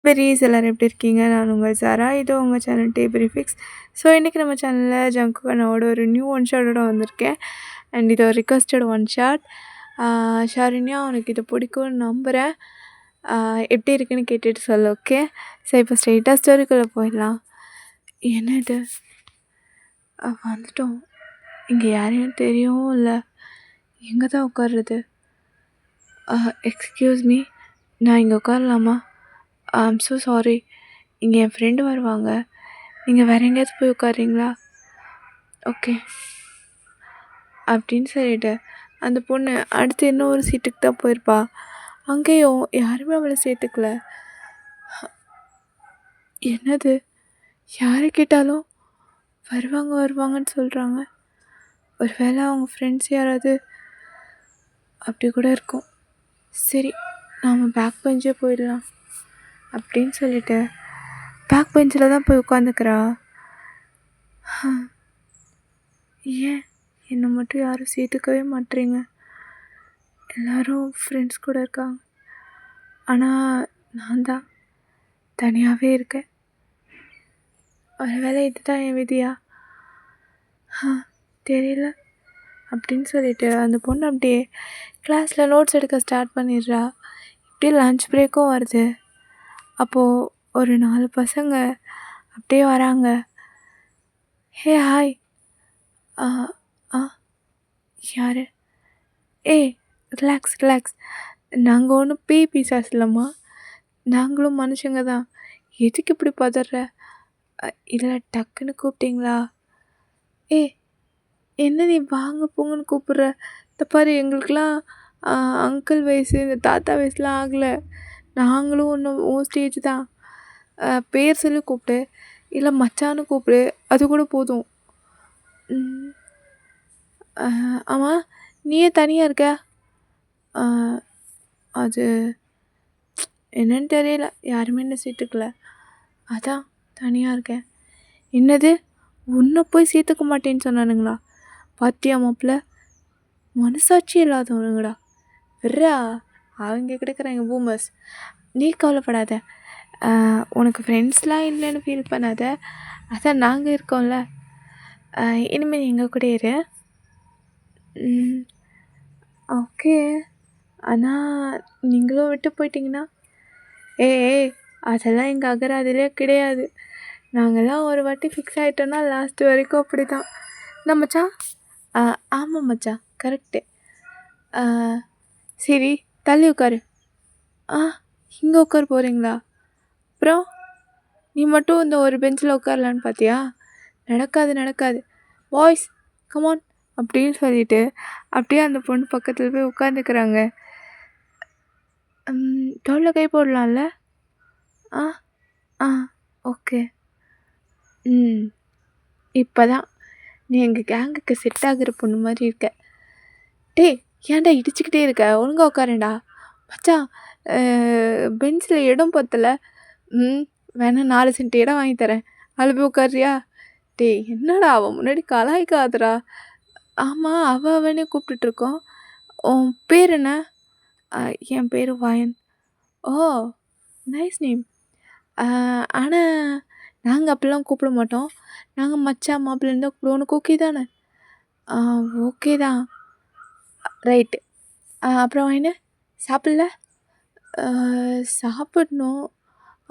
பெரியஸ் எல்லாரும் எப்படி இருக்கீங்க? நான் உங்கள் சாரா. இது உங்க சேனல் டீ ப்ரீஃபிக்ஸ். ஸோ, இன்றைக்கி நம்ம சேனலில் ஜங்க் ஃபன்னோட ஒரு நியூ ஒன் ஷாட்டோட வந்திருக்கேன். அண்ட் இது ஒரு ரிக்வெஸ்டட் ஒன் ஷாட். ஷாரண்யா உனக்கு இது பிடிக்கும்னு நம்புகிறேன். எப்படி இருக்குன்னு கேட்டுட்டு சொல்லு, ஓகே? ஸோ, இப்போ ஸ்ட்ரெயிட்டாக ஸ்டோரிக்குள்ளே போயிடலாம். என்ன இது? வந்துட்டோம். இங்கே யாரையும் தெரியவும் இல்லை. எங்கே தான் உட்கார்றது? எக்ஸ்கியூஸ் மீ, நான் இங்கே உட்காரலாமா? I'm so sorry. இங்கே என் ஃப்ரெண்டு வருவாங்க. நீங்கள் வேறு எங்கேயாவது போய் உட்காரிங்களா? ஓகே அப்படின்னு சொல்லிட்டு அந்த பொண்ணு அடுத்து இன்னொரு சீட்டுக்கு தான் போயிருப்பா. அங்கேயும் யாருமே அவளை சேர்த்துக்கல. என்னது, யாரை கேட்டாலும் வருவாங்கன்னு சொல்கிறாங்க. ஒரு வேளை அவங்க ஃப்ரெண்ட்ஸ் யாராவது அப்படி கூட இருக்கும். சரி, நாம் பேக் பெஞ்சே போயிடலாம் அப்படின்னு சொல்லிட்டு பேக் பெஞ்சில் தான் போய் உட்காந்துக்கிறா. ஏன் என்னை மட்டும் யாரும் சேர்த்துக்கவே மாட்டேறீங்க? எல்லோரும் ஃப்ரெண்ட்ஸ் கூட இருக்காங்க, ஆனால் நான் தான் தனியாகவே இருக்கேன். ஒரு வேளை இதுதான் என் விதியா? தெரியல அப்படின்னு சொல்லிட்டு அந்த பொண்ணு அப்படியே கிளாஸில் நோட்ஸ் எடுக்க ஸ்டார்ட் பண்ணிடுறா. இப்படியே லன்ச் பிரேக்கும் வருது. அப்போது ஒரு 4 பசங்க அப்படியே வராங்க. Hey hi. யார்? ஏய் ரிலாக்ஸ். நாங்கள் ஒன்றும் பிசாஸ் இல்லைம்மா, நாங்களும் மனுஷங்க தான். எதுக்கு இப்படி பதற? இல்லை டக்குன்னு கூப்பிட்டீங்களா? என்ன நீ வாங்க போங்கன்னு கூப்பிட்ற? இந்த பாரு, எங்களுக்கெலாம் அங்கிள் வயசு இந்த தாத்தா வயசுலாம் ஆகலை. நாங்களும் ஒன்றும் உன் ஸ்டேஜ் தான். பேர் சொல்லி கூப்பிடு, இல்லை மச்சான்னு கூப்பிடு, அது கூட போதும். ஆமாம், நீயே தனியாக இருக்க? அது என்னன்னு தெரியல, யாருமே என்ன சேர்த்துக்கல, அதான் தனியாக இருக்கேன். என்னது, உன்னை போய் சேர்த்துக்க மாட்டேன்னு சொன்னானுங்களா? பாத்தியா மாப்பிள்ள, மனசாட்சி இல்லாதவனுங்கடா. விட்றா, அவங்க கிடக்குறாங்க பூமர்ஸ். நீ கவலைப்படாத, உனக்கு ஃப்ரெண்ட்ஸ்லாம் இல்லைன்னு ஃபீல் பண்ணாத. அதான் நாங்கள் இருக்கோம்ல. இனிமேல் எங்கள் கூட இரு. ஓகே, ஆனால் நீங்களும் விட்டு போயிட்டீங்கன்னா? ஏய், அதெல்லாம் எங்கள் அகராதிலே கிடையாது. நாங்கள்லாம் ஒரு வாட்டி ஃபிக்ஸ் ஆகிட்டோன்னா லாஸ்ட் வரைக்கும் அப்படி தான். என்ன மச்சான்? ஆமாம் மச்சான், கரெக்டு. சரி, தள்ளி உட்காரு. இங்கே உட்கார போகிறீங்களா? அப்புறம் நீ மட்டும் இந்த ஒரு பெஞ்சில் உட்காரலான்னு பார்த்தியா? நடக்காது. பாய்ஸ் கமான் அப்படின்னு சொல்லிட்டு அப்படியே அந்த பொண்ணு பக்கத்தில் போய் உட்காந்துக்கிறாங்க. தோளில் கை போடலாம்ல? ஓகே. இப்போ தான் நீ எங்கள் கேங்குக்கு செட் ஆகிற பொண்ணு மாதிரி இருக்க. டேய், ஏன்டா இடிச்சுக்கிட்டே இருக்க? ஒழுங்காக உட்காரேன்டா. மச்சான், பெஞ்சில் இடம் பத்தலை. வேணா 4 சென்ட் இடம் வாங்கி தரேன், அதில் போய் உட்காரியா? டேய், என்னடா அவன் முன்னாடி கலாய்க்காதடா. ஆமாம், அவனே கூப்பிட்டுட்ருக்கோம். உன் பேர் என்ன? என் பேர் வாயன். ஓ, நைஸ் நேம். ஆனால் நாங்கள் அப்படிலாம் கூப்பிட மாட்டோம். நாங்கள் மச்சான் மாப்பிள்ளைன்னு தான் கூப்பிடுவோம். உனக்கு ஓகே தானே? ஓகே தான். ரைட்டு. அப்புறம் என்ன சாப்பிடல? சாப்பிடணும்,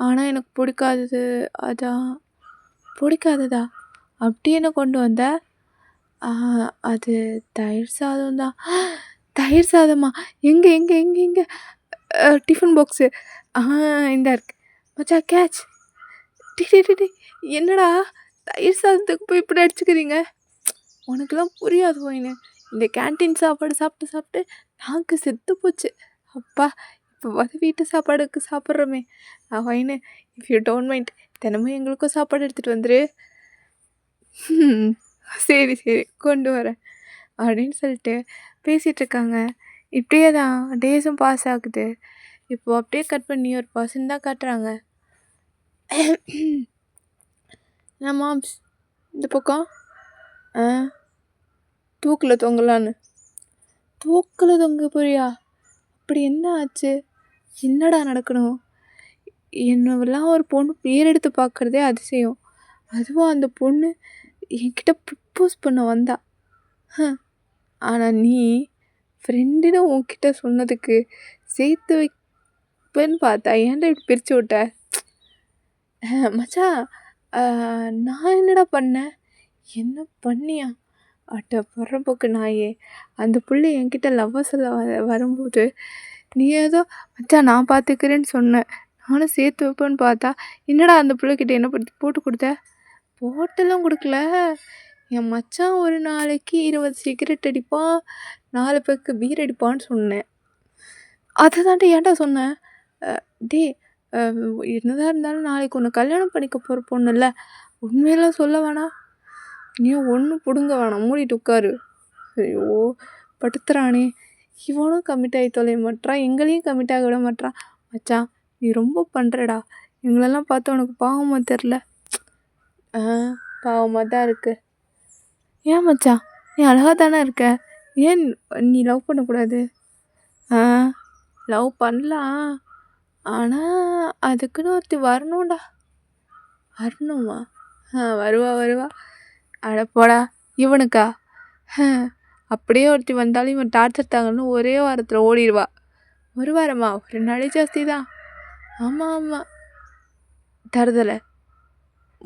ஆனால் எனக்கு பிடிக்காதது. அதான். பிடிக்காததா? அப்படி என்ன கொண்டு வந்த? அது தயிர் சாதம் தான். தயிர் சாதமா? எங்கே டிஃபன் பாக்ஸு இந்தா இருக்கு மச்சா, கேட்ச். டி என்னடா தயிர் சாதத்துக்கு போய் இப்படி அடிச்சுக்கிறீங்க? உனக்கெல்லாம் புரியாது போயின்னு. இந்த கேன்டீன் சாப்பாடு சாப்பிட்டு நாக்கு செத்து போச்சு. அப்பா, இப்போ வீட்டு சாப்பாடுக்கு சாப்பிட்றோமே. வைனு, இஃப் யூ டோன்ட் மைண்ட், தினமும் எங்களுக்கும் சாப்பாடு எடுத்துகிட்டு வந்துரு. சரி கொண்டு வரேன் அப்படின்னு சொல்லிட்டு பேசிகிட்ருக்காங்க. இப்படியே தான் டேஸும் பாஸ் ஆகுது. இப்போது அப்படியே கட் பண்ணி ஒரு பர்சன் தான் காட்டுறாங்க. நான் மாம்ஸ் இந்த பக்கம் தூக்கில் தொங்கலான்னு. தூக்கில் தொங்க போறியா? அப்படி என்ன ஆச்சு? என்னடா நடக்கணும்? என்னவெல்லாம் ஒரு பொண்ணு பேர் எடுத்து பார்க்குறதே அதிசயம். அதுவும் அந்த பொண்ணு என்கிட்ட ப்ரப்போஸ் பண்ண வந்தா. ஆனா நீ ஃப்ரெண்டுன்னு உன்கிட்ட சொன்னதுக்கு சேர்த்து வைப்பேன்னு பார்த்தா ஏன்டா இப்படி பிரித்து விட்ட? மச்சான் நான் என்னடா பண்ணேன்? என்ன பண்ணியா? அட பொறம்போக்கு நாயே! அந்த புள்ள என்கிட்ட லவ்வ சொல்ல வரும்போது நீ ஏதோ மச்சான் நான் பார்த்துக்கிறேன்னு சொன்ன. நானும் சேர்த்து வைப்பேன்னு பார்த்தா என்னடா அந்த புள்ளைக்கிட்ட என்ன போட்டு கொடுத்த? போட்டெல்லாம் கொடுக்கல. என் மச்சான் ஒரு நாளைக்கு 20 சிகரெட் அடிப்பான், 4 பேருக்கு பீர் அடிப்பான்னு சொன்னேன். அதை தாண்டி ஏன்டா சொன்னேன்? டேய் என்னதான் இருந்தாலும் நாளைக்கு உன்னை கல்யாணம் பண்ணிக்க போகிற பொண்ணு இல்லை, உண்மையெல்லாம் சொல்ல வேணாம். நீ ஒன்றும் பிடுங்க வேணாம், மூடிட்டு உட்காரு. ஐயோ படுத்துறானே, இவனும் கமிட் ஆகி தொலைய மாட்றான், எங்களையும் கமிட் ஆக விட மாட்றான். மச்சான் நீ ரொம்ப பண்ணுறடா, எங்களெல்லாம் பார்த்து உனக்கு பாவமாக தெரில? பாவமாக தான் இருக்கு. ஏன் மச்சான் நீ அழகாக தானே இருக்க, ஏன் நீ லவ் பண்ணக்கூடாது? லவ் பண்ணலாம், ஆனால் அதுக்குன்னு ஒருத்தி வரணும்டா. வரணுமா? வருவா. அட போடா, இவனுக்கா? அப்படியே ஒருத்தி வந்தாலும் இவன் டார்ச்சர் தாங்கன்னு ஒரே வாரத்தில் ஓடிடுவா. ஒரு வாரமா? 2 நாளே ஜாஸ்தி தான். ஆமாம் தருதலை,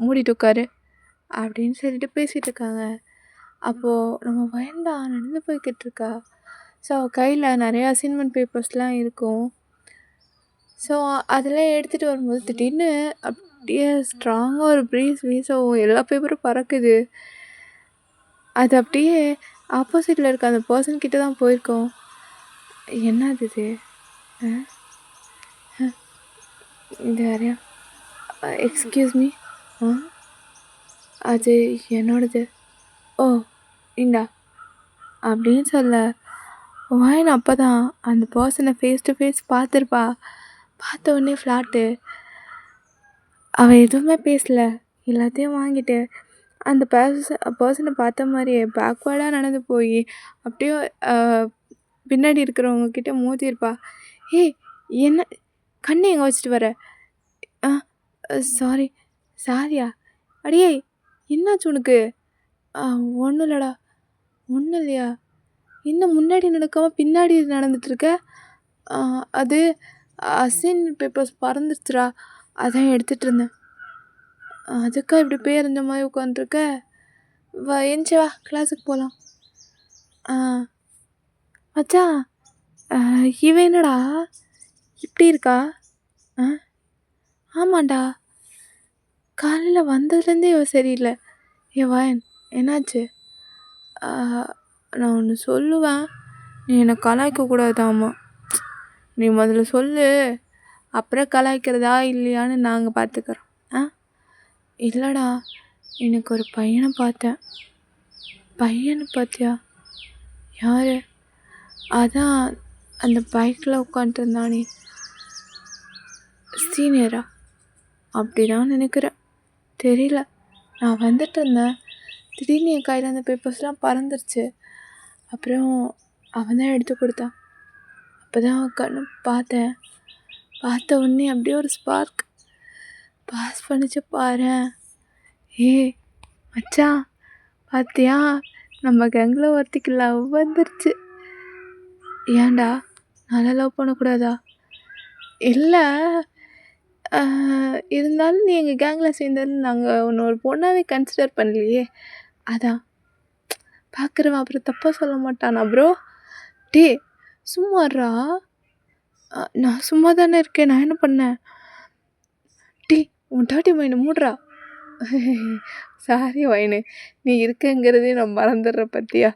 மூடிட்டு உட்காரு அப்படின்னு சொல்லிட்டு பேசிகிட்டு இருக்காங்க. அப்போது நம்ம வேண்டாம் நடந்து போய்கிட்டு இருக்கா. ஸோ கையில் நிறையா அசைன்மெண்ட் பேப்பர்ஸ்லாம் இருக்கும். ஸோ அதெல்லாம் எடுத்துகிட்டு வரும்போது திடீர்னு அப்படியே ஸ்ட்ராங்காக ஒரு ப்ரீஸ் வீசவும் எல்லா பேப்பரும் பறக்குது. அது அப்படியே ஆப்போசிட்டில் இருக்க அந்த பர்சன்கிட்ட தான் போயிருக்கோம். என்னது இது? இது யாரையா? Excuse me. அது என்னோடது. ஓ இந்தா அப்படின்னு சொல்ல வாயின் அப்போ தான் அந்த பர்சனை ஃபேஸ் டு ஃபேஸ் பார்த்துருப்பா. பார்த்த உடனே ஃப்ளாட்டு. அவள் எதுவுமே பேசலை, எல்லாத்தையும் வாங்கிட்டு அந்த பர்சனை பார்த்த மாதிரியே பேக்வேர்டாக நடந்து போய் அப்படியே பின்னாடி இருக்கிறவங்க கிட்ட மோதிருப்பா. ஏய் என்ன கண்ணை எங்கே வச்சுட்டு வர? சாரியா? அடியே என்னாச்சு உனக்கு? ஒன்றும் இல்லைடா. ஒன்றும் இல்லையா? இன்னும் முன்னாடி நடக்காமல் பின்னாடி நடந்துட்டுருக்க? அது அசைன்மெண்ட் பேப்பர்ஸ் பறந்துருச்சுடா, அதான் எடுத்துகிட்டு இருந்தேன். அதுக்கா இப்படி பேர் இந்த மாதிரி உட்காந்துருக்க? எந்திச்சு வா, கிளாஸுக்கு போகலாம். மச்சான் இவன் என்னடா இப்படி இருக்கா? ஆமாண்டா, காலையில் வந்ததுலேருந்தே இவ சரியில்லை. வாயன் என்னாச்சு? நான் ஒன்று சொல்லுவேன், நீ என்னை கலாய்க்கக்கூடாதாம்மா. நீ முதல்ல சொல்லு, அப்புறம் கலாய்க்கிறதா இல்லையான்னு நாங்கள் பார்த்துக்குறோம். இல்லைடா, எனக்கு ஒரு பையனை பார்த்தேன். பையனை பார்த்தியா? யார்? அதான் அந்த பைக்கில் உட்காந்துருந்தானே, சீனியரா? அப்படி தான் நினைக்கிறேன், தெரியல. நான் வந்துட்டு இருந்தேன், திடீர்னு என் கையில் அந்த பேப்பர்ஸ்லாம் பறந்துருச்சு. அப்புறம் அவன் தான் எடுத்து கொடுத்தான். அப்போ தான் அவன் கண்ணு பார்த்தேன். பார்த்த உடனே அப்படியே ஒரு ஸ்பார்க் பாஸ் பண்ணிச்சு பாரு. மச்சான் பார்த்தியா, நம்ம கேங்கில் ஒருத்திக்கு லவ் வந்துருச்சு. ஏன்டா, நல்லா லவ் பண்ணக்கூடாதா? இல்லை, இருந்தாலும் நீ எங்கள் கேங்கில் சேர்ந்தது நாங்கள் ஒன்று ஒரு பொண்ணாகவே கன்சிடர் பண்ணலையே, அதான். பார்க்குறவன் அப்புறம் தப்பாக சொல்ல மாட்டானா ப்ரோ? டே சும்மாறா, நான் சும்மா தானே இருக்கேன், நான் என்ன பண்ணேன்? டே உன் டாட்டி மைண்டை மூடுறா. சாரி வைனு, நீ இருக்கங்கிறதே நான் மறந்துடுற பற்றியா?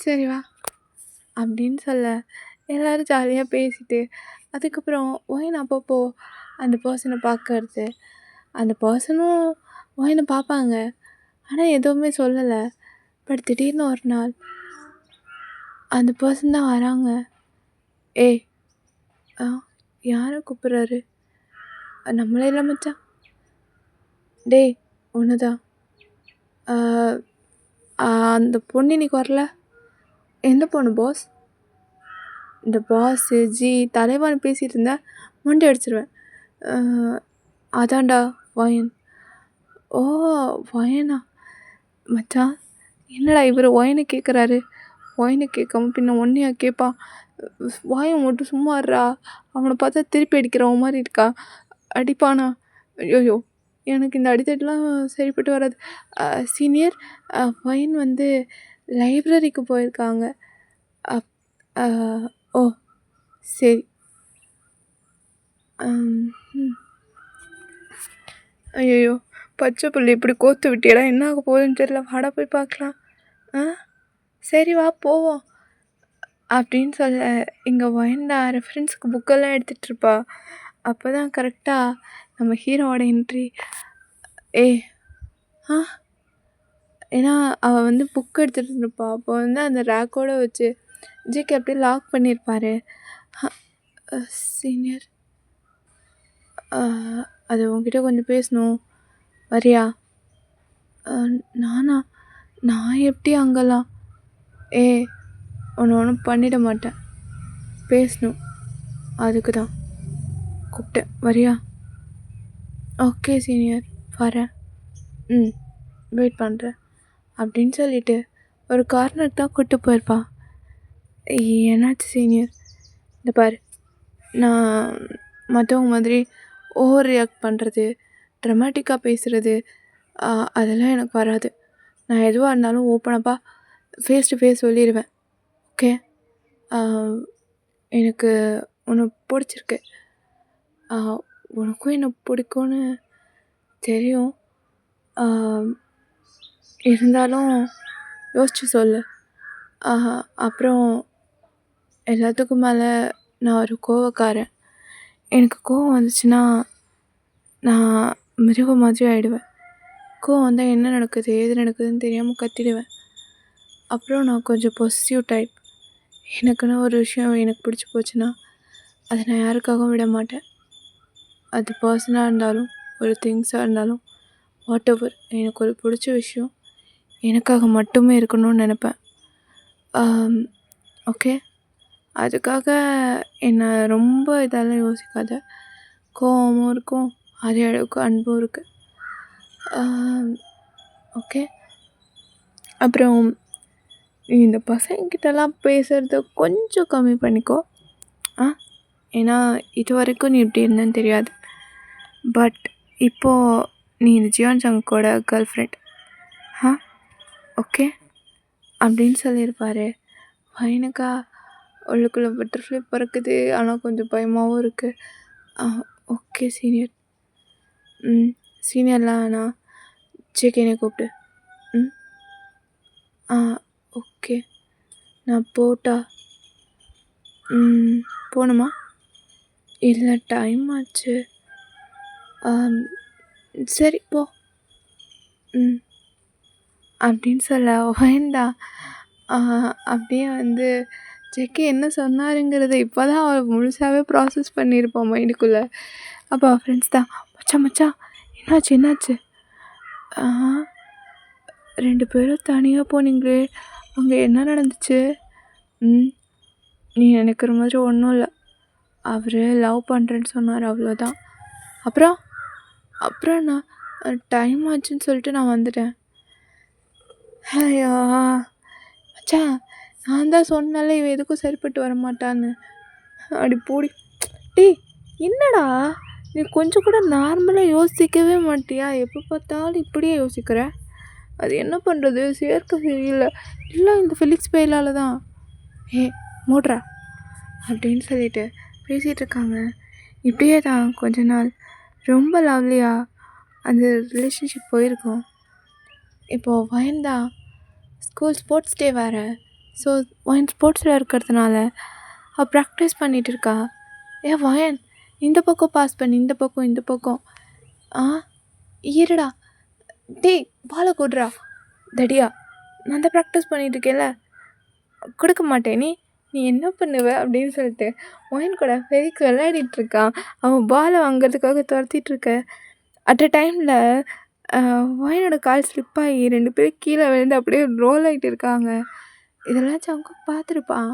சரி வா அப்படின்னு சொல்ல எல்லோரும் ஜாலியாக பேசிட்டு அதுக்கப்புறம் ஒயின் அப்பப்போ அந்த பர்சனை பார்க்கறது. அந்த பர்சனும் ஒயினை பார்ப்பாங்க, ஆனால் எதுவுமே சொல்லலை. பட் திடீர்னு ஒரு நாள் அந்த பர்சன் தான் வராங்க. யாரை கூப்பிட்றாரு? நம்மளே இல்லை மச்சான். டேய் ஒன்று தான், அந்த பொண்ணு இன்னைக்கு வரல. எந்த பொண்ணு பாஸ்? இந்த பாஸு ஜி தலைவான்னு பேசிகிட்டு இருந்தேன், மண்டை அடிச்சிருவேன். அ அதான்டா ஒயின். ஓ! ஒயினா? மச்சான் என்னடா இவரு ஒயின்னு கேட்குறாரு. ஒயின்னு கேட்காம பின்ன ஒன்னையா கேட்பான்? வாய மூட்டு சும்மா இருடா. அவன பார்த்தா திருப்பி அடிக்கிறவன் மாரி இருக்கா? அடிப்பானா? ஐயய்யோ! எனக்கு இந்த அடிதடிலாம் சரிப்பட்டு வராது. சீனியர், ஒயின் வந்து லைப்ரரிக்கு போயிருக்காங்க. அப் அ ஓ! சரி. ம். ஐயய்யோ! பச்சை புள்ள இப்படி கோத்து விட்டியேடா! என்ன ஆக போகுதுன்னு தெரியல. வாடா போய் பார்க்கலாம். ஆ சரி வா போவோம். அப்படின்னு சொல்ல இங்கே ஒயன்டா ரெஃபரன்ஸ்க்கு புக்கெல்லாம் எடுத்துகிட்ருப்பா. அப்போ தான் கரெக்டாக நம்ம ஹீரோவோட என்ட்ரி. ஏய் ஆ ஏன்னா அவள் வந்து புக் எடுத்துகிட்டு இருப்பா. அப்போ வந்து அந்த ரேக்கோடு வச்சு ஜிகே அப்படியே லாக் பண்ணியிருப்பாரு. சீனியர், அது உன்கிட்ட கொஞ்சம் பேசணும், வரியா? நானா? நான் எப்படி அங்கெல்லாம்? ஒன்று ஒன்றும் பண்ணிட மாட்டேன், பேசணும், அதுக்கு தான் கூப்பிட்டேன், வரியா? ஓகே சீனியர், வரேன். ம் வெயிட் பண்ணுறேன் அப்படின்னு சொல்லிட்டு ஒரு கார்னருக்கு தான் கூப்பிட்டு போயிருப்பான். என்னாச்சு சீனியர்? இந்த பாரு, நான் மற்றவங்க மாதிரி ஓவர் ரியாக்ட் பண்ணுறது, ட்ரமாட்டிக்காக பேசுகிறது, அதெல்லாம் எனக்கு வராது. நான் எதுவாக இருந்தாலும் ஓப்பனப்பாக ஃபேஸ் டு ஃபேஸ் சொல்லிடுவேன். ஓகே, எனக்கு உன்னை பிடிச்சிருக்கு, உனக்கும் என்னை பிடிக்கும்னு தெரியும், இருந்தாலும் யோசிச்சு சொல்லு. அப்புறம் எல்லாத்துக்கும் மேலே நான் ஒரு கோவக்காரன். எனக்கு கோவம் வந்துச்சுன்னா நான் மிருகம் மாதிரி ஆகிடுவேன். கோவம் வந்தால் என்ன நடக்குது ஏது நடக்குதுன்னு தெரியாமல் கத்திடுவேன். அப்புறம் நான் கொஞ்சம் பொசசிவ் டைப். எனக்குன்னு ஒரு விஷயம் எனக்கு பிடிச்சி போச்சுன்னா அதை நான் யாருக்காகவும் விட மாட்டேன். அது பர்சனாக இருந்தாலும் ஒரு திங்ஸாக இருந்தாலும் வாட் எவர், எனக்கு ஒரு பிடிச்ச விஷயம் எனக்காக மட்டுமே இருக்கணும்னு நினப்பேன். ஓகே, அதுக்காக என்னை ரொம்ப இதெல்லாம் யோசிக்காத. கோவமும் இருக்கும், அதே அளவுக்கு அன்பும் இருக்குது. ஓகே, அப்புறம் நீ இந்த பசங்கிட்டலாம் பேசுகிறத கொஞ்சம் கம்மி பண்ணிக்கோ. ஏன்னா இது வரைக்கும் நீ இப்படி இருந்தேன்னு தெரியாது. பட் இப்போது நீ இந்த ஜியான் சங்கோட கேர்ள் ஃப்ரெண்ட். ஓகே அப்படின்னு சொல்லியிருப்பாரு. பையனுக்கா உள்ளுக்குள்ளே பட்டர்ஃப்ளை பறக்குது, ஆனால் கொஞ்சம் பயமாகவும் இருக்குது. Okay senior. சீனியர்லாம் ஆனால் ஜேகேனை கூப்பிட்டு. ஓகே, நான் போட்டா? போகணுமா? இல்லை, டைம் ஆச்சு. சரி போ. அப்படின்னு சொல்ல வேண்டாம். அப்படியே வந்து ஜெக்கி என்ன சொன்னாருங்கிறத இப்போ தான் அவள் முழுசாகவே ப்ராசஸ் பண்ணியிருப்பான் மைண்டுக்குள்ளே. அப்போ அவள் ஃப்ரெண்ட்ஸ் தான், மச்சான் மச்சான் என்னாச்சு? 2 பேரும் தனியாக போனீங்களே, அங்கே என்ன நடந்துச்சு? நீ நினைக்கிற மாதிரி ஒன்றும் இல்லை, அவர் லவ் பண்ணுறேன்னு சொன்னார், அவ்வளோதான். அப்புறம் நான் டைம் ஆச்சுன்னு சொல்லிட்டு நான் வந்துட்டேன். ஐயா மச்சான், நான் தான் சொன்னால இவன் எதுக்கும் சரிப்பட்டு வர மாட்டான்னு. அப்படி போடி. டேய் என்னடா நீ கொஞ்சம் கூட நார்மலாக யோசிக்கவே மாட்டியா? எப்போ பார்த்தாலும் இப்படியே யோசிக்கிற. அது என்ன பண்ணுறது, சேர்க்க சரியில்லை, இல்லை இந்த ஃபெலிக்ஸ் பையலால் தான். மூட்றா அப்படின்னு சொல்லிட்டு பேசிகிட்டு இருக்காங்க. இப்படியே தான் கொஞ்ச நாள் ரொம்ப லவ்லியாக அந்த ரிலேஷன்ஷிப் போயிருக்கோம். இப்போது வயன்தா ஸ்கூல் ஸ்போர்ட்ஸ் டே வேறு. ஸோ வயன் ஸ்போர்ட்ஸில் இருக்கிறதுனால அவள் ப்ராக்டிஸ் பண்ணிகிட்டு இருக்கா. வயன் இந்த பக்கம் பாஸ் பண்ணி இந்த பக்கம். ஈரடா, டேய் பாலை கொடுறா தடியா, நான் தான் ப்ராக்டிஸ் பண்ணிகிட்டு இருக்கேன்ல, கொடுக்க மாட்டேன், நீ என்ன பண்ணுவ அப்படின்னு சொல்லிட்டு ஒயின் கூட ஃபெலிக்ஸ் விளையாடிட்டுருக்கான். அவன் பாலை வாங்கிறதுக்காக துரத்திட்டுருக்க. அட் அ டைமில் ஒயினோட கால் ஸ்லிப் ஆகி 2 பேரும் கீழே விழுந்து அப்படியே ரோல் ஆகிட்டு இருக்காங்க. இதெல்லாம் சங்கு பார்த்துருப்பான்.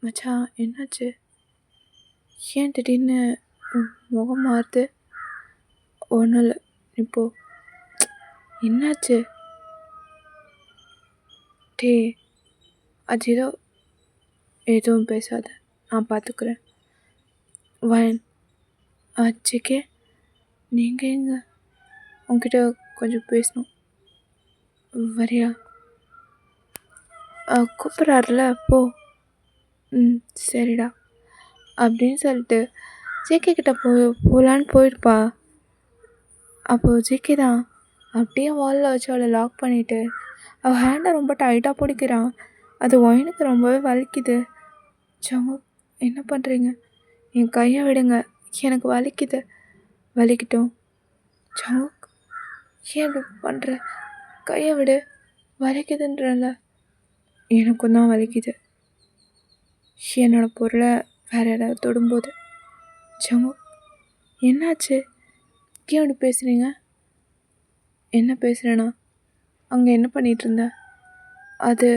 மச்சான் என்னாச்சு? ஏன் திடீர்னு முகம் மாறுது? ஒன்றும் இல்லை. இப்போ என்னாச்சு? டேய், அது எதுவும் பேசாத, நான் பார்த்துக்கிறேன். வயன் ஆச்சிக்கே, நீங்கள் எங்க? உங்ககிட்ட கொஞ்சம் பேசணும், வரியா? கூப்பிட்றாருல, போ. சரிடா அப்படின்னு சொல்லிட்டு ஜேகே கிட்ட போகலான்னு போயிருப்பா. அப்போது ஜேகே தான் அப்படியே வாலில் வச்சு அவளை லாக் பண்ணிவிட்டு அவள் ஹேண்டை ரொம்ப டைட்டாக பிடிக்கிறான். அது ஒயனுக்கு ரொம்பவே வலிக்குது. ஜங்குக், என்ன பண்ணுறீங்க? என் கையை விடுங்க, எனக்கு வலிக்குது. வலிக்கட்டும். ஜங்குக், ஏன் இப்படி பண்ணுற? கையை விடு, வலிக்குதுன்றல. எனக்கும் தான் வலிக்குது, என்னோடய பொருளை வேறு யாராவது தொடும்போது. ஜங்குக், என்னாச்சு? ஏன் அப்படி பேசுகிறீங்க? என்ன பேசுகிறேன்னா, அங்கே என்ன பண்ணிகிட்டு இருந்த? அது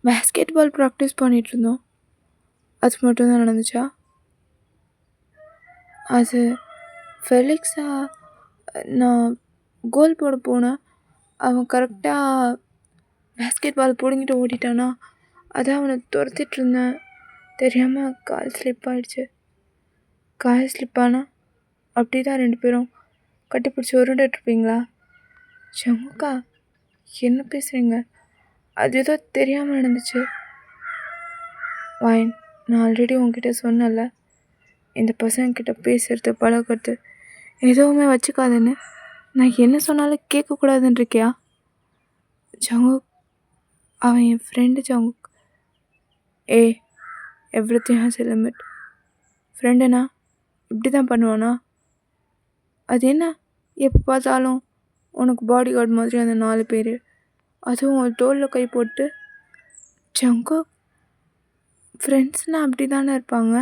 பேஸ்கெட் பால் ப்ராக்டிஸ் பண்ணிகிட்ருந்தோம், அது மட்டும்தான் நடந்துச்சா? அது ஃபெலிக்ஸா, நான் கோல் போட போனேன், அவன் கரெக்டாக பேஸ்கெட் பால் பிடுங்கிட்டு ஓடிட்டானா, அதான் அவனை துரத்திட்டு இருந்தேன், தெரியாமல் கால் ஸ்லிப் ஆகிடுச்சு. கால் ஸ்லிப்பானா அப்படி தான் 2 பேரும் கட்டிப்பிடிச்சி உருண்டுட்ருப்பீங்களா? ஜங்குக்கா, என்ன பேசுகிறீங்க? அது ஏதோ தெரியாமல் நடந்துச்சு. வாயன், நான் ஆல்ரெடி உங்ககிட்ட சொன்னல, இந்த பசங்கக்கிட்ட பேசுகிறது பழகிறது எதுவுமே வச்சுக்காதுன்னு. நான் என்ன சொன்னாலும் கேட்கக்கூடாதுன்னு இருக்கியா? ஜங்குக், அவன் என் friend Jungkook. Everything has a limit. ஃப்ரெண்டுனா இப்படி தான் பண்ணுவானா? அது என்ன எப்போ பார்த்தாலும் உனக்கு பாடி கார்டு மாதிரி அந்த 4 பேர், அதுவும் ஒரு தோளில் கை போட்டு? ஜங்குக், ஃப்ரெண்ட்ஸ்னால் அப்படி தானே இருப்பாங்க.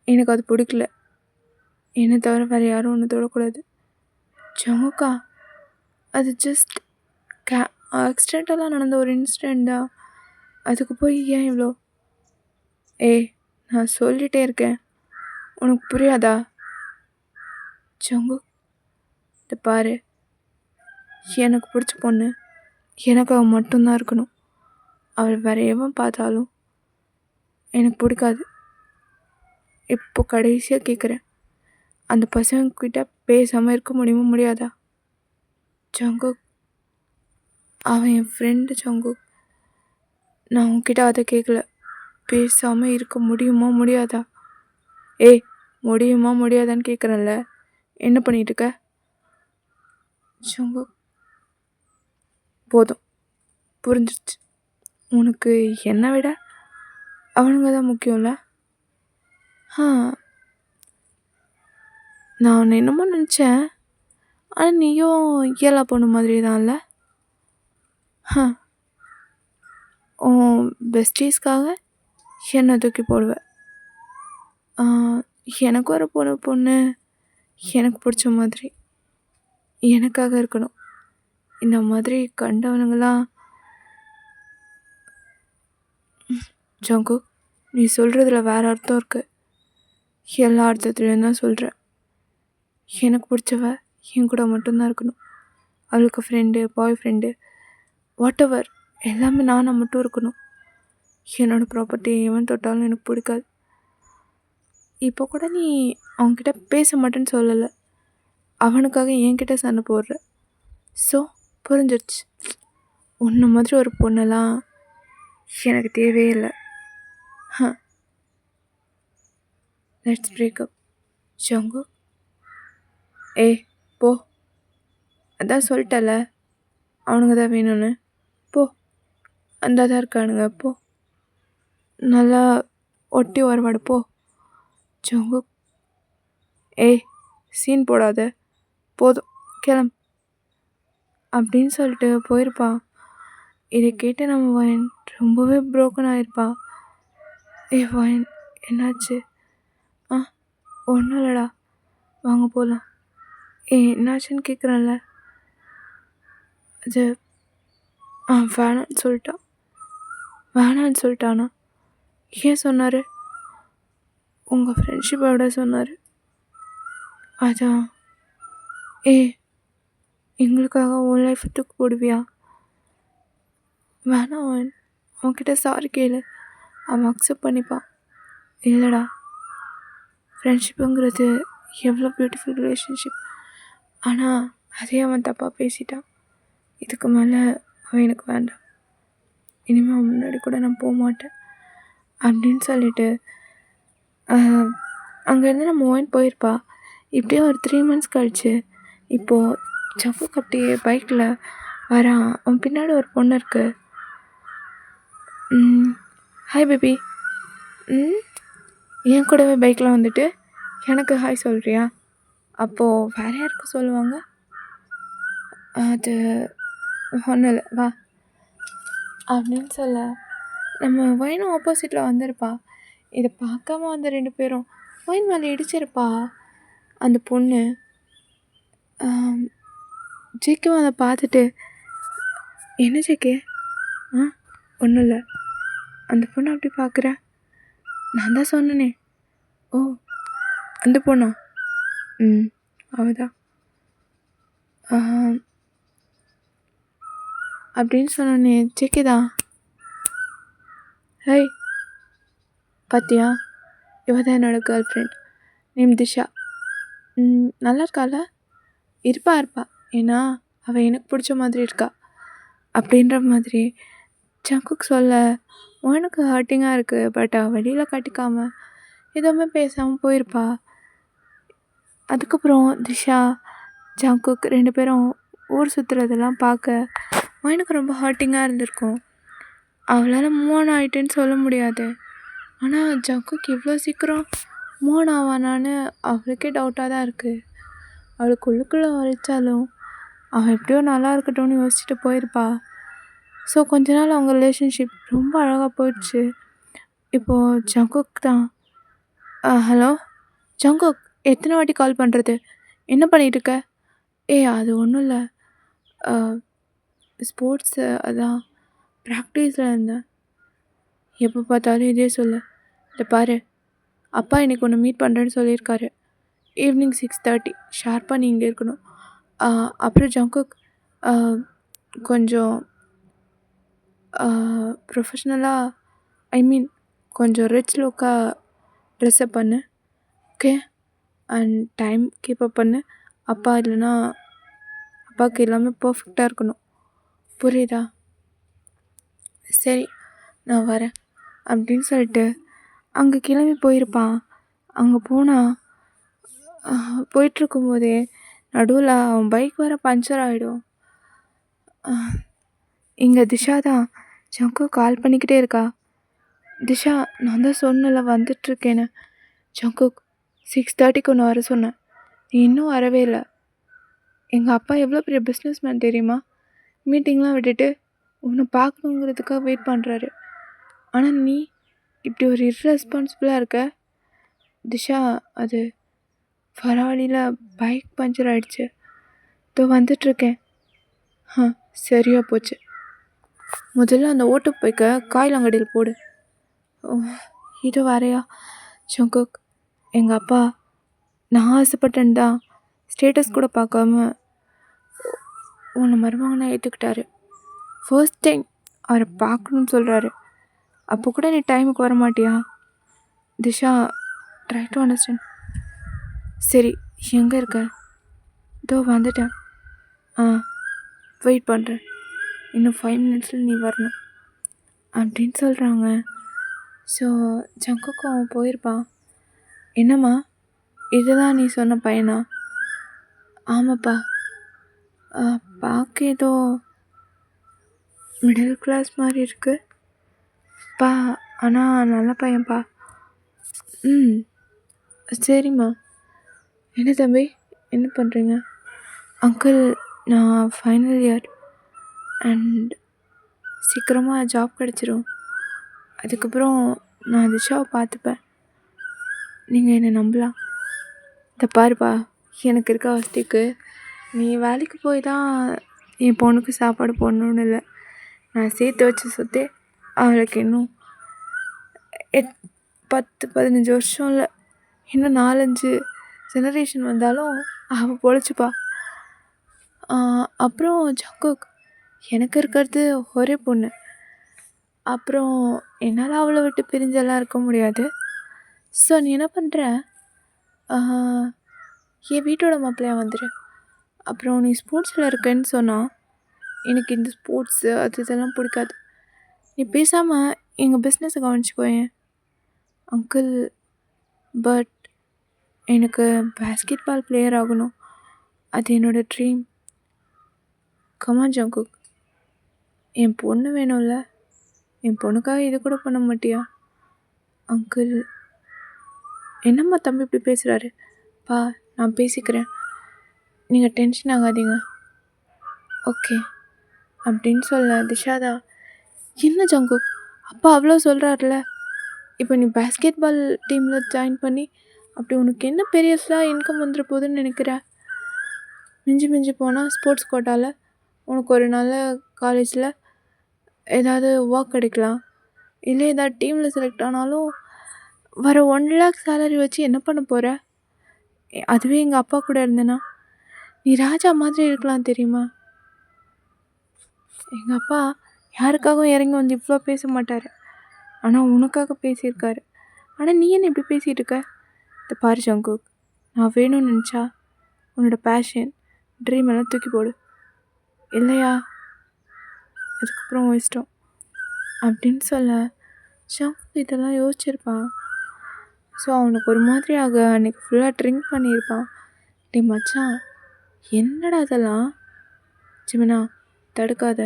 எனக்கு அது பிடிக்கல. என்னை தவிர வேறு யாரும் ஒன்று தொடக்கூடாது. ஜங்குக்கா, அது ஜஸ்ட் ஆக்சிடென்டலாக நடந்த ஒரு இன்சிடெண்ட் தான், அதுக்கு போய் ஏன் இவ்வளோ? நான் சொல்லிகிட்டே இருக்கேன், உனக்கு புரியாதா? ஜங்குக், இதை பாரு, எனக்கு பிடிச்ச பொண்ணு எனக்கு அவள் மட்டும்தான் இருக்கணும். அவள் வேற எவன் பார்த்தாலும் எனக்கு பிடிக்காது. இப்போ கடைசியாக கேட்குறேன், அந்த பசங்கக்கிட்ட பேசாமல் இருக்க முடியுமா முடியாதா? ஜங்குக், அவன் என் ஃப்ரெண்டு ஜங்குக். நான் உன்கிட்ட அதை கேட்கல, பேசாமல் இருக்க முடியுமா முடியாதா? முடியுமா முடியாதான்னு கேட்குறேன்ல, என்ன பண்ணிகிட்டு இருக்க? ஜங்குக், போதும், புரிஞ்சிருச்சு. உனக்கு என்னை விட அவனுங்க தான் முக்கியம்ல. நான் உன்னை என்னமோ நினச்சேன், ஆனால் நீயும் இயலா பொண்ணு மாதிரி தான்ல. உன் பெஸ்டீஸ்க்காக என்னை தூக்கி போடுவேன். எனக்கு ஒரு பொண்ணு எனக்கு பிடிச்ச மாதிரி எனக்காக இருக்கணும். இந்த மாதிரி கண்டவனுங்களாம். ஜங்குக், நீ சொல்கிறதுல வேறு அர்த்தம் இருக்குது. எல்லா அர்த்தத்துலேயும் தான் சொல்கிறேன். எனக்கு பிடிச்சவ என் கூட மட்டும்தான் இருக்கணும். அவளுக்கு friend, boy friend, what ever, எல்லாமே நானாக மட்டும் இருக்கணும். என்னோடய ப்ராப்பர்ட்டி எவன் தொட்டாலும் எனக்கு பிடிக்காது. இப்போ கூட நீ அவன்கிட்ட பேச மாட்டேன்னு சொல்லலை, அவனுக்காக என்கிட்ட சண்டை போடுற. ஸோ புரிஞ்சிருச்சு, உன்ன மாதிரி ஒரு பொண்ணெல்லாம் எனக்கு தேவையே இல்லை. Let's breakup. ஜங்குக், போ, அதான் சொல்லிட்டல, அவனுங்க தான் வேணும்னு. போ, அந்த தான் இருக்கானுங்க, போ, நல்லா ஒட்டி வருவாடு, போ. ஜங்குக், சீன் போடாத, போதும், கிளம்பு அப்படின்னு சொல்லிட்டு போயிருப்பான். இதை கேட்டு நம்ம வயன் ரொம்பவே ப்ரோக்கன் ஆகிருப்பான். வயன், என்னாச்சு? ஒன்றும் இல்லைடா, வாங்க போகலாம். என்னாச்சுன்னு கேட்குறேன்ல. அது வேணான்னு சொல்லிட்டானா? ஏன் சொன்னார்? உங்கள் ஃப்ரெண்ட்ஷிப்போட சொன்னார். அதான் ஏ எங்களுக்காக உன் லைஃப்பை தூக்கு போடுவியா? வேணாம் அவன்கிட்ட சாரி கேளு, அவன் அக்செப்ட் பண்ணிப்பான். இல்லைடா, ஃப்ரெண்ட்ஷிப்புங்கிறது எவ்வளோ பியூட்டிஃபுல் ரிலேஷன்ஷிப். ஆனால் அதே அவன் தப்பாக பேசிட்டான். இதுக்கு மேலே அவன் எனக்கு வேண்டாம். இனிமேல் அவன் முன்னாடி கூட நான் போக மாட்டேன் அப்படின்னு சொல்லிட்டு அங்கேருந்து நம்ம ஓயின் போயிருப்பா. இப்படியே ஒரு 3 months கழிச்சு இப்போது ஜங்குக் அப்படியே பைக்கில் வரான். அவன் பின்னாடி ஒரு பொண்ணு இருக்குது. Hi baby. என் கூடவே பைக்கில் வந்துட்டு எனக்கு ஹாய் சொல்கிறியா? அப்போது வேறு யாருக்கு சொல்லுவாங்க? அது ஒன்றும் இல்லை, வா அப்படின்னு சொல்ல நம்ம ஒயினும் ஆப்போசிட்டில் வந்திருப்பா. இதை பார்க்காம வந்த 2 பேரும் ஒயின் மேலே இடிச்சிருப்பா. அந்த பொண்ணு ஜேக்கும் அதை பார்த்துட்டு, என்ன ஜேக்கே? ஒன்றும் இல்லை. அந்த பொண்ணு அப்படி பார்க்குற? நான் தான் சொன்னனே. ஓ, அந்த பொண்ணா? அவதான் அப்படின்னு சொன்னோன்னே ஜேக்கே தான், ஹேய் பார்த்தியா, இவ தான் என்னோட கேர்ள் ஃப்ரெண்ட், நேம் திஷா. நல்லா இருக்கால? இருப்பா. ஏன்னா அவள் எனக்கு பிடிச்ச மாதிரி இருக்கா அப்படின்ற மாதிரி ஜங்குக் சொல்ல உனக்கு ஹர்ட்டிங்காக இருக்குது. பட் அவள் வெளியில் காட்டிக்காமல் எதுவுமே பேசாமல் போயிருப்பா. அதுக்கப்புறம் திஷா ஜங்குக் 2 பேரும் ஊர் சுற்றுறதெல்லாம் பார்க்க எனக்கு ரொம்ப ஹர்ட்டிங்காக இருந்திருக்கும். அவளால் மூவ் ஆன் ஆகிட்டேன்னு சொல்ல முடியாது. ஆனால் ஜங்குக் இவ்வளோ சீக்கிரம் மூவ் ஆன் ஆவானான்னு அவளுக்கே டவுட்டாக தான் இருக்குது. அவளுக்கு உள்ளுக்குள்ளே வலிச்சாலும் அவள் எப்படியோ நல்லா இருக்கட்டும்னு யோசிச்சுட்டு போயிருப்பா. ஸோ கொஞ்ச நாள் அவங்க ரிலேஷன்ஷிப் ரொம்ப அழகாக போயிடுச்சு. இப்போது ஜங்குக் தான், ஹலோ ஜங்குக், எத்தனை வாட்டி கால் பண்ணுறது? என்ன பண்ணிகிட்ருக்க? அது ஒன்றும் இல்லை, ஸ்போர்ட்ஸு அதான் ப்ராக்டிஸில் இருந்தேன். எப்போ பார்த்தாலும் இதே சொல்லு. இதை பாரு, அப்பா இன்றைக்கி ஒன்று மீட் பண்ணுறேன்னு சொல்லியிருக்காரு. ஈவினிங் 6:30 ஷார்ப்பாக நீ இங்கே இருக்கணும். அப்புறம் ஜங்குக், கொஞ்சம் ப்ரொஃபஷ்னலாக, ஐ மீன் கொஞ்சம் ரிச் லுக்காக ட்ரெஸ்அப் பண்ணு, ஓகே? அண்ட் டைம் கீப்பப் பண்ணு. அப்பா இல்லைன்னா அப்பாவுக்கு எல்லாமே பர்ஃபெக்டாக இருக்கணும், புரியுதா? சரி, நான் வரேன் அப்படின்னு சொல்லிட்டு அங்கே கிளம்பி போயிருப்பான். அங்கே போனால் போயிட்டுருக்கும்போதே நடுவில் அவன் பைக் வேறு பஞ்சர் ஆகிடும். இங்கே திஷா தான் ஜங்குக் கால் பண்ணிக்கிட்டே இருக்கா. திஷா, நான் தான் சொன்னல வந்துட்டுருக்கேன்னு. ஜங்குக், 6:30 ஒன்று வர சொன்னேன், நீ இன்னும் வரவே இல்லை. எங்கள் அப்பா எவ்வளோ பெரிய பிஸ்னஸ்மேன் தெரியுமா? மீட்டிங்லாம் விட்டுட்டு உன்னை பார்க்கணுங்கிறதுக்காக வெயிட் பண்ணுறாரு. ஆனால் நீ இப்படி ஒரு இர்ரெஸ்பான்சிபிளாக இருக்க. திஷா, அது ஃபராவளியில் பைக் பஞ்சர் ஆகிடுச்சு, இதோ வந்துட்டுருக்கேன். சரியா போச்சு. முதல்ல அந்த ஓட்டு பைக்கை காயிலங்கடியில் போடு. இது வரையா ஜங்குக்? எங்கள் அப்பா நான் ஆசைப்பட்டேன்னு தான் ஸ்டேட்டஸ் கூட பார்க்காம உன்னை மருமகனை ஏற்றுக்கிட்டாரு. ஃபர்ஸ்ட் டைம் அவரை பார்க்கணுன்னு சொல்கிறாரு. அப்போ கூட நீ டைமுக்கு வர மாட்டியா? Disha, try to understand. சரி, எங்கே இருக்க? இதோ வந்துட்டேன். வெயிட் பண்ணுறேன், இன்னும் 5 minutesல நீ வரணும் அப்படின்னு சொல்கிறாங்க. ஸோ ஜங்குக்கும் அவன் போயிருப்பான். என்னம்மா, இதுதான் நீ சொன்ன பையனா? ஆமாப்பா, பார்க்க ஏதோ மிடில் கிளாஸ் மாதிரி இருக்குப்பா, ஆனால் நல்ல பையன்ப்பா. சரிம்மா. என்ன தம்பி, என்ன பண்ணுறீங்க? அங்கிள், நான் ஃபைனல் இயர் அண்ட் சீக்கிரமாக ஜாப் கிடச்சிரும். அதுக்கப்புறம் நான் திஷாவை பார்த்துப்பேன், நீங்கள் என்னை நம்பலாம். இதை பாருப்பா, எனக்கு இருக்க வசதிக்கு நீ வேலைக்கு போய் தான் என் பொண்ணுக்கு சாப்பாடு போடணுன்னு இல்லை. நான் சேர்த்து வச்ச சொத்தே அவளுக்கு இன்னும் 10-15 வருஷம் இல்லை, இன்னும் 4-5 ஜெனரேஷன் வந்தாலும் அவள் பொழைச்சிப்பா. அப்புறம் ஜங்குக், எனக்கு இருக்கிறது ஒரே பொண்ணு. அப்புறம் என்னால் அவளை விட்டு பிரிஞ்செல்லாம் இருக்க முடியாது. ஸோ நீ என்ன பண்ணுற, என் வீட்டோட மாப்பிள்ளையா வந்துடு. அப்புறம் நீ ஸ்போர்ட்ஸில் இருக்கேன்னு சொன்னால் எனக்கு இந்த ஸ்போர்ட்ஸு அது இதெல்லாம் பிடிக்காது. நீ பேசாமல் எங்கள் பிஸ்னஸை கவனிச்சிக்கோயேன். அங்கிள், பட் எனக்கு பேஸ்கெட் பால் பிளேயர் ஆகணும், அது என்னோடய ட்ரீம். கமான் ஜங்குக், என் பொண்ணு வேணும்ல, என் பொண்ணுக்காக இது கூட பண்ண மாட்டியா? அங்கிள், என்னம்மா தம்பி இப்படி பேசுகிறாரு? பா, நான் பேசிக்கிறேன், நீங்கள் டென்ஷன் ஆகாதீங்க, ஓகே அப்படின்னு சொல்ல திஷாதா, என்ன ஜங்குக், அப்பா அவ்வளோ சொல்கிறாருல, இப்போ நீ பேஸ்கெட் பால் டீமில் ஜாயின் பண்ணி அப்படி உனக்கு என்ன பெரியஸாக இன்கம் வந்துட போகுதுன்னு நினைக்கிற? மிஞ்சி போனால் ஸ்போர்ட்ஸ் கோட்டாவில் உனக்கு ஒரு நல்ல காலேஜில் ஏதாவது ஒர்க் கிடைக்கலாம். இல்லை ஏதாவது டீமில் செலக்ட் ஆனாலும் வர 1 lakh சேலரி வச்சு என்ன பண்ண போகிற? அதுவே எங்கள் அப்பா கூட இருந்தேன்னா நீ ராஜா மாதிரி இருக்கலாம் தெரியுமா? எங்கள் அப்பா யாருக்காகவும் இறங்கி வந்து இவ்வளோ பேச மாட்டார், ஆனால் உனக்காக பேசியிருக்காரு. ஆனால் நீ என்ன இப்படி பேசிகிட்டு இருக்க? இந்த பாரு ஜங்குக், நான் வேணும்னு நினச்சா உன்னோட பேஷன் ட்ரீம் எல்லாம் தூக்கி போடு, இல்லையா அதுக்கப்புறம் இஷ்டம் அப்படின்னு சொல்ல ஜங்குக் இதெல்லாம் யோசிச்சிருப்பான். ஸோ அவனுக்கு ஒரு மாதிரியாக அன்றைக்கி ஃபுல்லாக ட்ரிங்க் பண்ணியிருப்பான். டே மச்சான், என்னடா அதெல்லாம்? ஜிமினா, தடுக்காத,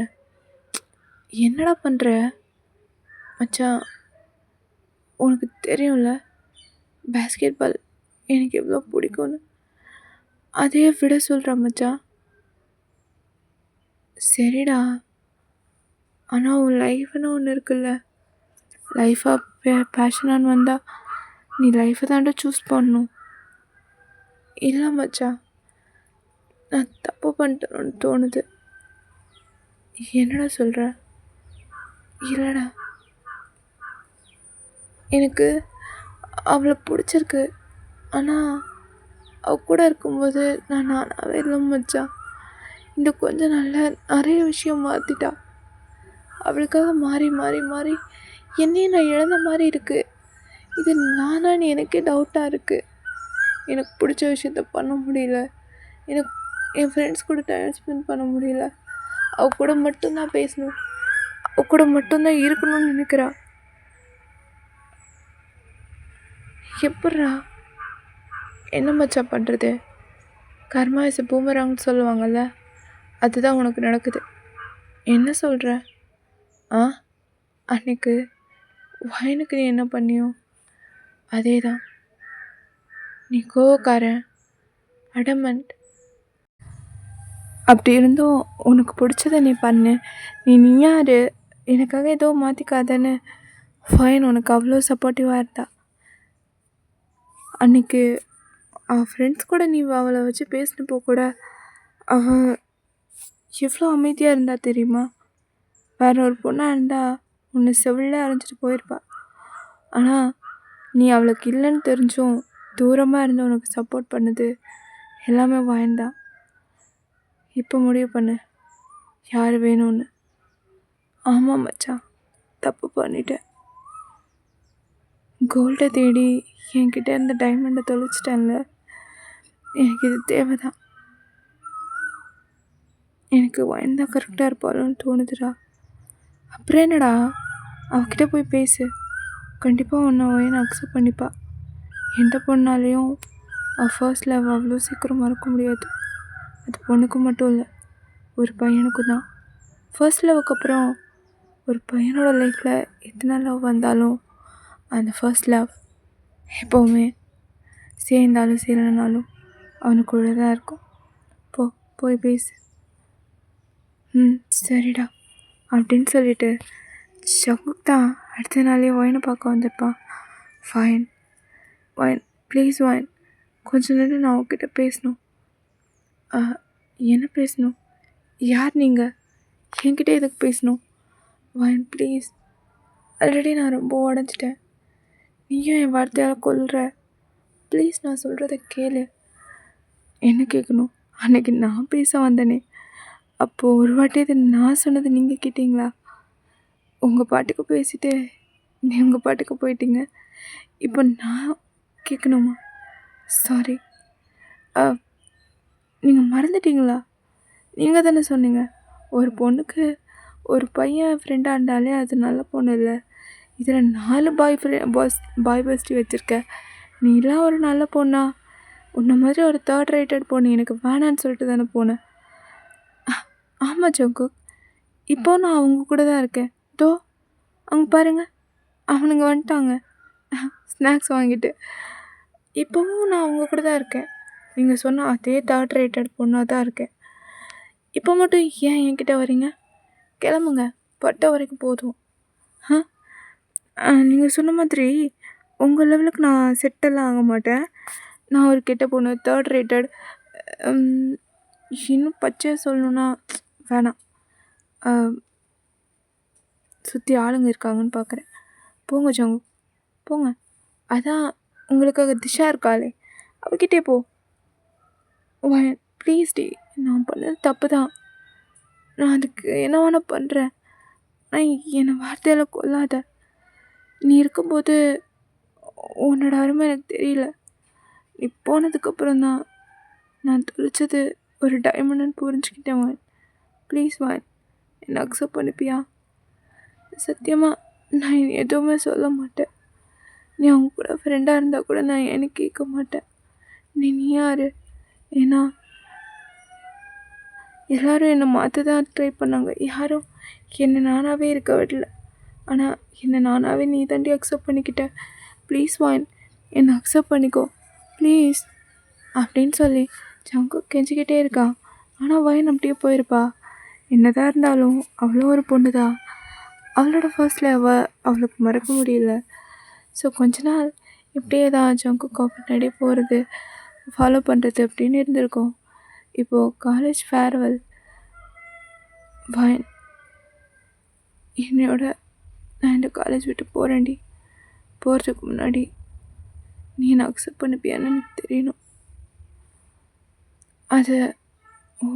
என்னடா பண்ணுற மச்சான்? உனக்கு தெரியும்ல பேஸ்கெட் பால் எனக்கு எவ்வளோ பிடிக்கும்னு, அதையே விட சொல்கிற மச்சான். சரிடா, ஆனால் உன் லைஃப்னு ஒன்று இருக்குல்ல, லைஃபாக பேஷனான்னு வந்தால் நீ லைஃப்பை தாண்டா சூஸ் பண்ணணும். இல்லை மச்சான், நான் தப்பு பண்ணிட்டேன்னு தோணுது. என்னடா சொல்கிற? இல்லைடா, எனக்கு அவளை பிடிச்சிருக்கு, ஆனால் அவள் கூட இருக்கும்போது நான் நானாகவே இல்லை மச்சான். இந்த கொஞ்ச நாளில் நிறைய விஷயம் மாற்றிட்டா. அவளுக்காக மாறி மாறி மாறி என்னையே நான் இழந்த மாதிரி இருக்குது. இது நானான்னு எனக்கே டவுட்டாக இருக்குது. எனக்கு பிடிச்ச விஷயத்த பண்ண முடியல, எனக்கு என் ஃப்ரெண்ட்ஸ் கூட டைம் ஸ்பெண்ட் பண்ண முடியல, அவள் கூட மட்டும்தான் பேசணும், அவள் கூட மட்டும்தான் இருக்கணும்னு நினைக்கிறா. எப்பட்றா? என்ன மச்சான் பண்ணுறது? கர்மா இஸ் பூமராங்னு சொல்லுவாங்கள்ல, அதுதான் உனக்கு நடக்குது. என்ன சொல்கிற? அன்னைக்கு வயனுக்கு நீ என்ன பண்ணியோ அதே தான். நீ கோவக்காரன், அடமண்ட். அப்படி இருந்தும் உனக்கு பிடிச்சதை நீ பண்ணு, நீ யார், எனக்காக ஏதோ மாற்றிக்காதன்னு ஃபைன் உனக்கு அவ்வளோ சப்போர்ட்டிவாக இருந்தா. அன்றைக்கி அவள் ஃப்ரெண்ட்ஸ் கூட நீ அவளை வச்சு பேசினப்போ கூட அவள் எவ்வளோ அமைதியாக இருந்தா தெரியுமா? வேற ஒரு பொண்ணாக இருந்தால் உன்னை செவிலில் அரைஞ்சிட்டு போயிருப்பா. ஆனால் நீ அவளுக்கு இல்லைன்னு தெரிஞ்சும் தூரமாக இருந்து உனக்கு சப்போர்ட் பண்ணுது எல்லாமே வாய்ந்தான். இப்போ முடிவு பண்ணு, யார் வேணும்னு. ஆமாம் மச்சான், தப்பு பண்ணிட்டேன். கோல்டை தேடி என்கிட்ட இருந்த டைமண்டை தொலைச்சிட்டேன்ல, எனக்கு இது தேவைதான். எனக்கு வாய்ந்தான் கரெக்டாக இருப்பாளோன்னு தோணுதுடா. அப்புறம் என்னடா, அவகிட்ட போய் பேசு, கண்டிப்பாக உன்னை ஒயனை அக்செப்ட் பண்ணிப்பா. எந்த பொண்ணாலேயும் அவள் ஃபர்ஸ்ட் லவ் அவ்வளோ சீக்கிரம் மறக்க முடியாது. அது பொண்ணுக்கு மட்டும் இல்லை, ஒரு பையனுக்கும் தான். ஃபர்ஸ்ட் லவ்வுக்கு அப்புறம் ஒரு பையனோட லைஃப்பில் எத்தனை லவ் வந்தாலும் அந்த ஃபர்ஸ்ட் லவ் எப்போவுமே சேர்ந்தாலும் சேரலைனாலும் அவனுக்குள்ளே தான் இருக்கும். போய் பேசு. சரிடா அப்படின்னு சொல்லிட்டு ஜங்குக் தான் அடுத்த நாளே ஒயனை பார்க்க வந்திருப்பான். ஃபைன் ஒயன், ப்ளீஸ் ஒயன், கொஞ்ச நேரம் நான் உங்ககிட்ட பேசணும். என்ன பேசணும்? யார் நீங்கள்? என்கிட்ட எதுக்கு பேசணும்? ஒயன் ப்ளீஸ், ஆல்ரெடி நான் ரொம்ப உடஞ்சிட்டேன், நீயும் என் வார்த்தையால் கொல்ற. ப்ளீஸ் நான் சொல்கிறத கேளு. என்ன கேட்கணும்? அன்னைக்கு நான் பேச வந்தேனே, அப்போது ஒரு வாட்டி இது நான் சொன்னது நீங்கள் கேட்டீங்களா? உங்கள் பாட்டுக்கு பேசிட்டு உங்கள் பாட்டுக்கு போயிட்டீங்க. இப்போ நான் கேட்கணுமா? சாரி. நீங்கள் மறந்துட்டீங்களா? நீங்கள் தானே சொன்னீங்க, ஒரு பொண்ணுக்கு ஒரு பையன் ஃப்ரெண்டாக இருந்தாலே அது நல்ல பொண்ணு இல்லை. இதில் 4 பாய் பெஸ்டி வச்சுருக்க. நீலாம் ஒரு நல்ல பொண்ணா? உன்ன மாதிரி ஒரு தேர்ட் ரேட்டட் பொண்ணு எனக்கு வேணான்னு சொல்லிட்டு தானே போனேன். ஆமாம் ஜங்குக், இப்போ நான் அவங்க கூட தான் இருக்கேன். தோ அங்கே பாருங்கள், அவனுங்க வந்துட்டாங்க ஸ்நாக்ஸ் வாங்கிட்டு. இப்போவும் நான் அவங்க கூட தான் இருக்கேன். நீங்கள் சொன்ன அதே தேர்ட் ரேட்டட் பொண்ணாக தான் இருக்கேன். இப்போ மட்டும் ஏன் என்கிட்ட வரீங்க? கிளம்புங்க, பட்ட வரைக்கும் போதும். நீங்கள் சொன்ன மாதிரி உங்கள் லெவலுக்கு நான் செட்டெல்லாம் ஆக மாட்டேன். நான் ஒரு கெட்ட பொண்ணு, தேர்ட் ரேட்டட். இன்னும் பச்சையாக சொல்லணுன்னா வேணாம். சுற்றி ஆளுங்க இருக்காங்கன்னு பார்க்குறேன். போங்க ஜங்கு, போங்க. அதான் உங்களுக்காக திஷா இருக்காளே, அவகிட்டே போ. ப்ளீஸ் டி, நான் பண்ணது தப்பு தான். நான் அதுக்கு என்ன வேணால் பண்ணுறேன். நான் என்னை வார்த்தையால் கொல்லாத. நீ இருக்கும்போது உன்னோட அருமை எனக்கு தெரியல. நீ போனதுக்கப்புறம் தான் நான் தொலைச்சது ஒரு டைமண்டுன்னு புரிஞ்சுக்கிட்டேன். ப்ளீஸ் என்னை அக்செப்ட் பண்ணிப்பியா? சத்தியமாக நான் எதுவுமே சொல்ல மாட்டேன். நீ அவங்க கூட ஃப்ரெண்டாக இருந்தால் கூட நான் எனக்கு கேட்க மாட்டேன். நீ யார்? ஏன்னா எல்லோரும் என்னை மாற்ற தான் ட்ரை பண்ணாங்க. யாரும் என்னை நானாகவே இருக்க விடல. ஆனால் என்னை நானாகவே நீ தாண்டி அக்செப்ட் பண்ணிக்கிட்ட. ப்ளீஸ் என்னை அக்செப்ட் பண்ணிக்கோ ப்ளீஸ் அப்படின்னு சொல்லி ஜங்கு கெஞ்சிக்கிட்டே இருக்கா. ஆனால் வயன் அப்படியே போயிருப்பா. என்னதான் இருந்தாலும் அவ்வளோ ஒரு பொண்ணு தான். அவளோட ஃபர்ஸ்டில் அவளுக்கு மறக்க முடியல. ஸோ கொஞ்ச நாள் இப்படியே தான் ஜங்கு பின்னாடி போகிறது, ஃபாலோ பண்ணுறது அப்படின்னு இருந்திருக்கோம். இப்போது காலேஜ் ஃபேர்வெல். வயன், நான் இந்த காலேஜ் விட்டு போகிறேன்டி. போகிறதுக்கு முன்னாடி நீ என்னை அக்செப்ட் பண்ணிப்பியான்னு எனக்கு தெரியணும். அதை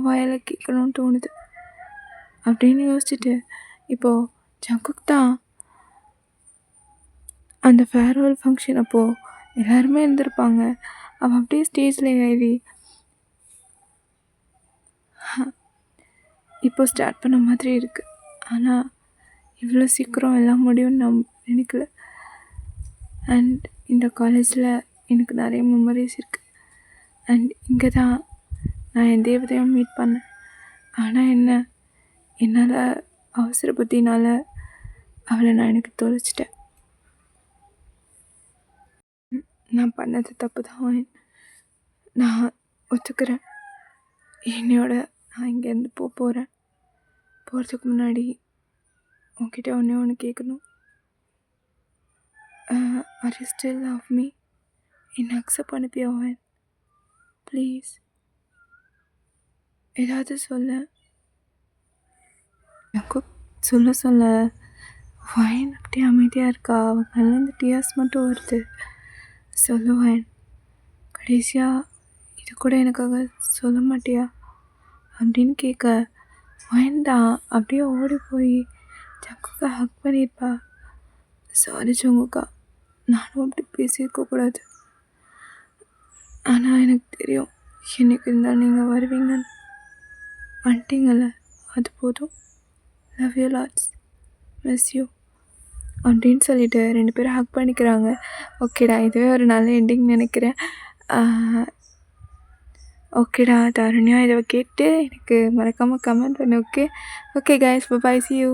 வாயில கேட்கணும்னு தோணுது அப்படின்னு யோசிச்சுட்டு இப்போது ஜங்குக் தான் அந்த ஃபேர்வெல் ஃபங்க்ஷன் அப்போது எல்லாருமே இருந்திருப்பாங்க. அவன் அப்படியே ஸ்டேஜில் ஏறி இப்போ ஸ்டார்ட் பண்ண மாதிரி இருக்குது. ஆனால் இவ்வளோ சீக்கிரம் எல்லாம் முடியும்னு நான் நினைக்கல. அண்ட் இந்த காலேஜில் எனக்கு நிறைய மெமரிஸ் இருக்குது. அண்ட் இங்கே தான் நான் என் தேவதையும் மீட் பண்ணேன். ஆனால் என்னால் அவசர புத்தினால் அவளை நான் எனக்கு தொலைச்சிட்டேன். நான் பண்ணது தப்பு தான். நான் ஒத்துக்கிறேன். நான் இங்கேருந்து போகிறேன். போகிறதுக்கு முன்னாடி உன்கிட்ட ஒன்று கேட்கணும். Are you still love me? என்னை அக்செப்ட் பண்ணிப்பியா வயன்? ப்ளீஸ் ஏதாவது சொல்ல. எனக்கு சொல்ல வயன் அப்படியே அமைதியாக இருக்கா. அவன் கண்ணிலேருந்து டியர்ஸ் மட்டும் வருது. சொல்லு வயன், கடைசியாக இது கூட எனக்காக சொல்ல மாட்டியா அப்படின்னு கேட்க வயன் தான் அப்படியே ஓடி போய் ஜங்குக்கா ஹக் பண்ணியிருப்பா. சாரி ஜங்குக்கா, நானும் அப்படி பேசியிருக்கக்கூடாது. ஆனால் எனக்கு தெரியும் என்னைக்கு இருந்தாலும் நீங்கள் வருவீங்கன்னு. வந்துட்டீங்கல்ல, அது போதும். Love you lots, miss you அப்படின்னு சொல்லிட்டு 2 பேரும் ஹக் பண்ணிக்கிறாங்க. ஓகேடா, இதுவே ஒரு நல்ல எண்டிங் நினைக்கிறேன். ஓகேடா தாருண்யா, இதை கேட்டு எனக்கு மறக்காமல் கமெண்ட் பண்ணு. Okay guys, bye, see you.